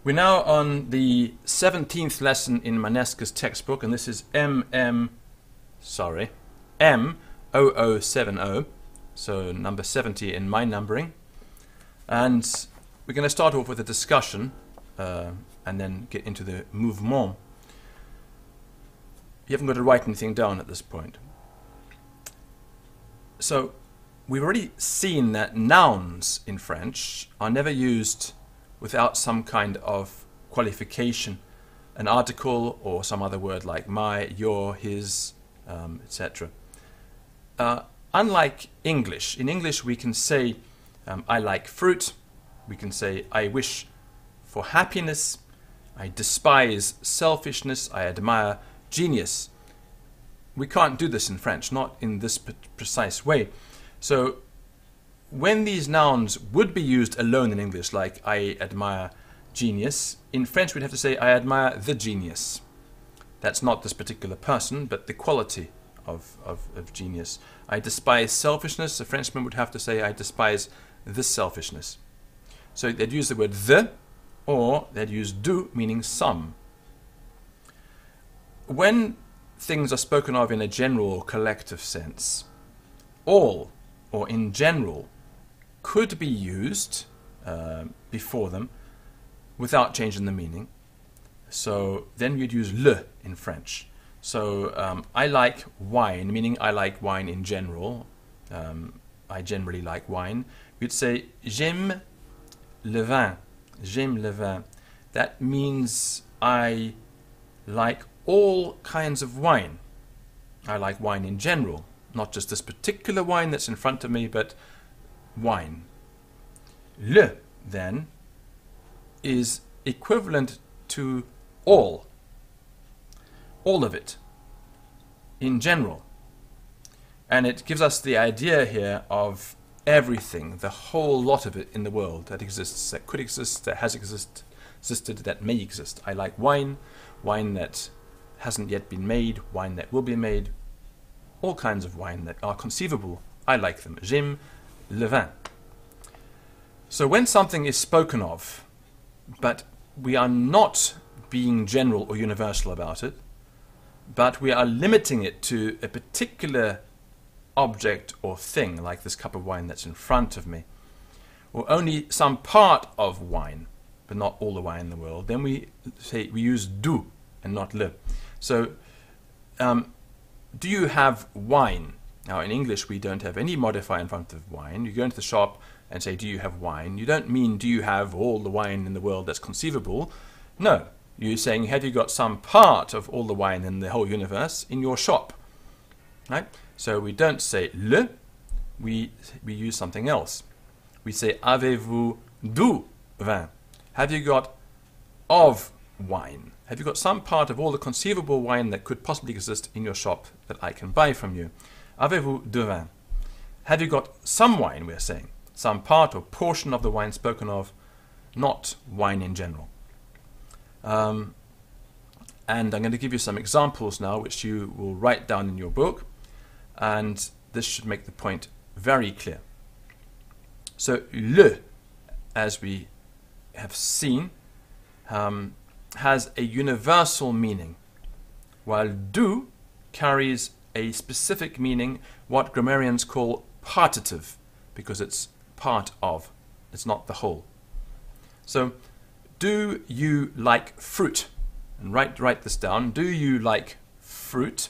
We're now on the 17th lesson in Manesca's textbook, and this is M0070, so number 70 in my numbering. And we're going to start off with a discussion and then get into the mouvement. You haven't got to write anything down at this point. So we've already seen that nouns in French are never used without some kind of qualification, an article or some other word like my, your, his, etc. Unlike English, in English we can say I like fruit, we can say I wish for happiness, I despise selfishness, I admire genius. We can't do this in French, not in this precise way. So when these nouns would be used alone in English, like I admire genius, in French we'd have to say I admire the genius. That's not this particular person, but the quality of genius. I despise selfishness. A Frenchman would have to say I despise this selfishness. So they'd use the word the, or they'd use du, meaning some. When things are spoken of in a general or collective sense, all, or in general, could be used before them without changing the meaning. So then you'd use le in French. So I like wine, meaning I like wine in general. I generally like wine. You'd say j'aime le vin. J'aime le vin. That means I like all kinds of wine. I like wine in general, not just this particular wine that's in front of me, but wine. Le, then, is equivalent to all of it, in general. And it gives us the idea here of everything, the whole lot of it in the world that exists, that could exist, that has existed, that may exist. I like wine, wine that hasn't yet been made, wine that will be made, all kinds of wine that are conceivable. I like them. J'aime le vin. So when something is spoken of, but we are not being general or universal about it, but we are limiting it to a particular object or thing, like this cup of wine that's in front of me, or only some part of wine, but not all the wine in the world, then we use du and not le. So, do you have wine? Now, in English, we don't have any modifier in front of wine. You go into the shop and say, do you have wine? You don't mean, do you have all the wine in the world that's conceivable? No. You're saying, have you got some part of all the wine in the whole universe in your shop? Right? So we don't say le, we use something else. We say, avez-vous du vin? Have you got of wine? Have you got some part of all the conceivable wine that could possibly exist in your shop that I can buy from you? Avez-vous du vin? Have you got some wine, we're saying? Some part or portion of the wine spoken of, not wine in general. And I'm going to give you some examples now, which you will write down in your book, and this should make the point very clear. So, le, as we have seen, has a universal meaning, while du carries a specific meaning, what grammarians call partitive, because it's part of, it's not the whole. So, do you like fruit? And write this down. Do you like fruit?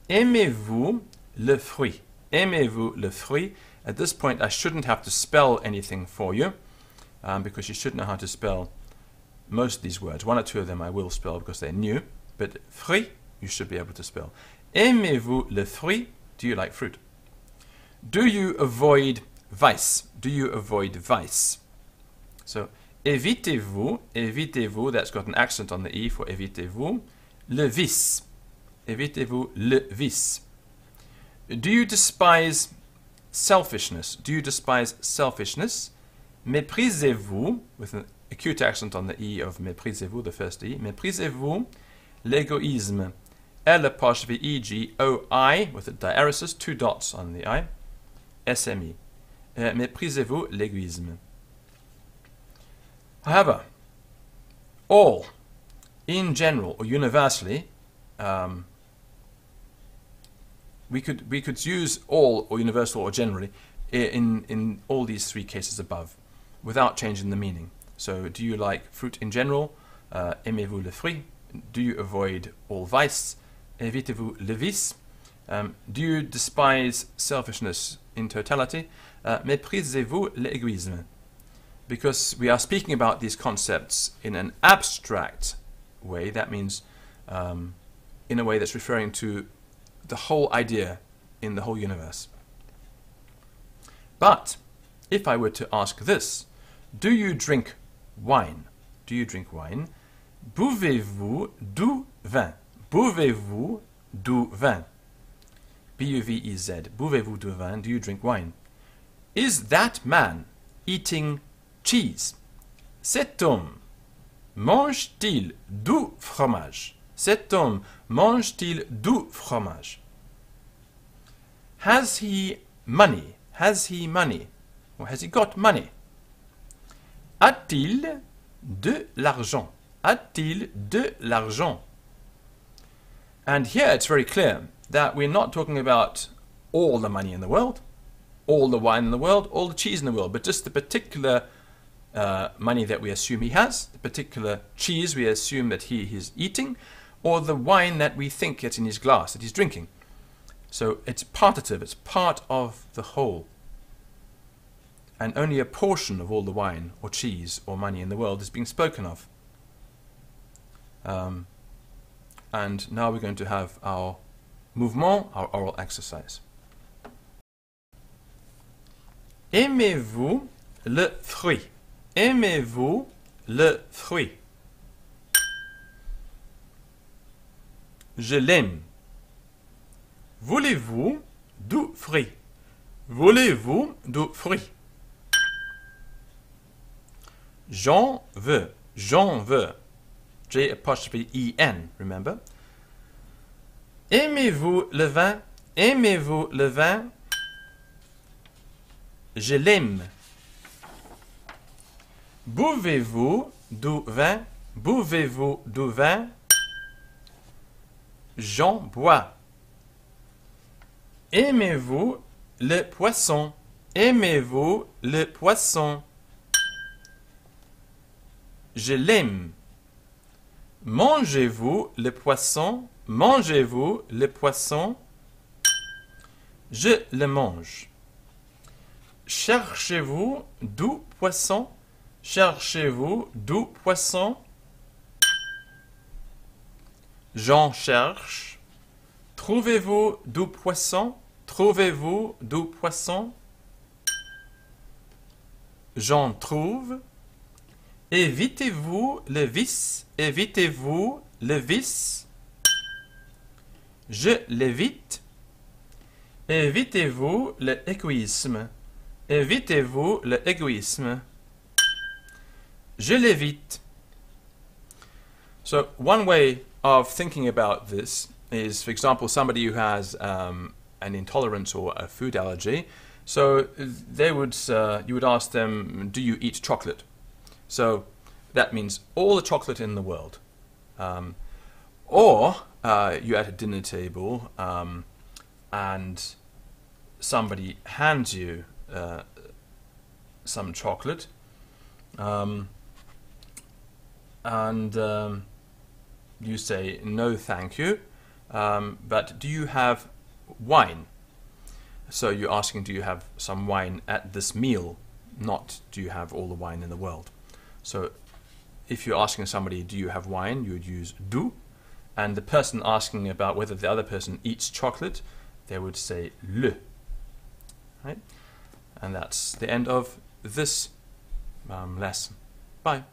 Aimez-vous le fruit? Aimez-vous le fruit? At this point, I shouldn't have to spell anything for you, because you should know how to spell most of these words. One or two of them I will spell because they're new, but fruit, you should be able to spell. Aimez-vous le fruit? Do you like fruit? Do you avoid vice? Do you avoid vice? So, évitez-vous, évitez-vous, that's got an accent on the E for évitez-vous, le vice. Évitez-vous le vice. Do you despise selfishness? Do you despise selfishness? Méprisez-vous, with an acute accent on the E of méprisez-vous, the first E, méprisez-vous l'égoïsme? L'-E-G-O-I, with a diaresis, two dots on the I, S-M-E. Méprisez-vous l'égoïsme? However, all, in general or universally, we could use all or universal or generally in all these three cases above without changing the meaning. So, do you like fruit in general? Aimez-vous le fruit? Do you avoid all vice? Évitez-vous le vice? Do you despise selfishness in totality? Méprisez-vous l'égoïsme? Because we are speaking about these concepts in an abstract way, that means in a way that's referring to the whole idea in the whole universe. But if I were to ask this, do you drink wine? Do you drink wine? Buvez-vous du vin? Buvez-vous du vin? B-U-V-E-Z. Buvez-vous du vin? Do you drink wine? Is that man eating cheese? Cet homme mange-t-il du fromage? Cet homme mange-t-il du fromage? Has he money? Has he money? Or has he got money? A-t-il de l'argent? A-t-il de l'argent? And here it's very clear that we're not talking about all the money in the world, all the wine in the world, all the cheese in the world, but just the particular money that we assume he has, the particular cheese we assume that he is eating, or the wine that we think is in his glass that he's drinking. So it's partitive, it's part of the whole. And only a portion of all the wine or cheese or money in the world is being spoken of. And now we're going to have our mouvement, our oral exercise. Aimez-vous le fruit? Aimez-vous le fruit? Je l'aime. Voulez-vous du fruit? Voulez-vous du fruit? J'en veux. J'en veux. J'-E-N, remember? Aimez-vous le vin? Aimez-vous le vin? Je l'aime. Buvez-vous du vin? Buvez-vous du vin? J'en bois. Aimez-vous le poisson? Aimez-vous le poisson? Je l'aime. Mangez-vous le poisson? Mangez-vous le poisson? Je le mange. Cherchez-vous du poisson? Cherchez-vous du poisson? J'en cherche. Trouvez-vous du poisson? Trouvez-vous du poisson? J'en trouve. Évitez-vous le vice? Évitez-vous le vice? Je l'évite. Évitez-vous l'égoïsme? Évitez-vous l'égoïsme? Je l'évite. So one way of thinking about this is, for example, somebody who has an intolerance or a food allergy. So they would, you would ask them, do you eat chocolate? So that means all the chocolate in the world. Or you're at a dinner table and somebody hands you some chocolate and you say, no thank you, but do you have wine? So you're asking, do you have some wine at this meal, not do you have all the wine in the world? So if you're asking somebody, do you have wine, you would use du, and the person asking about whether the other person eats chocolate, they would say le. Right? And that's the end of this lesson. Bye.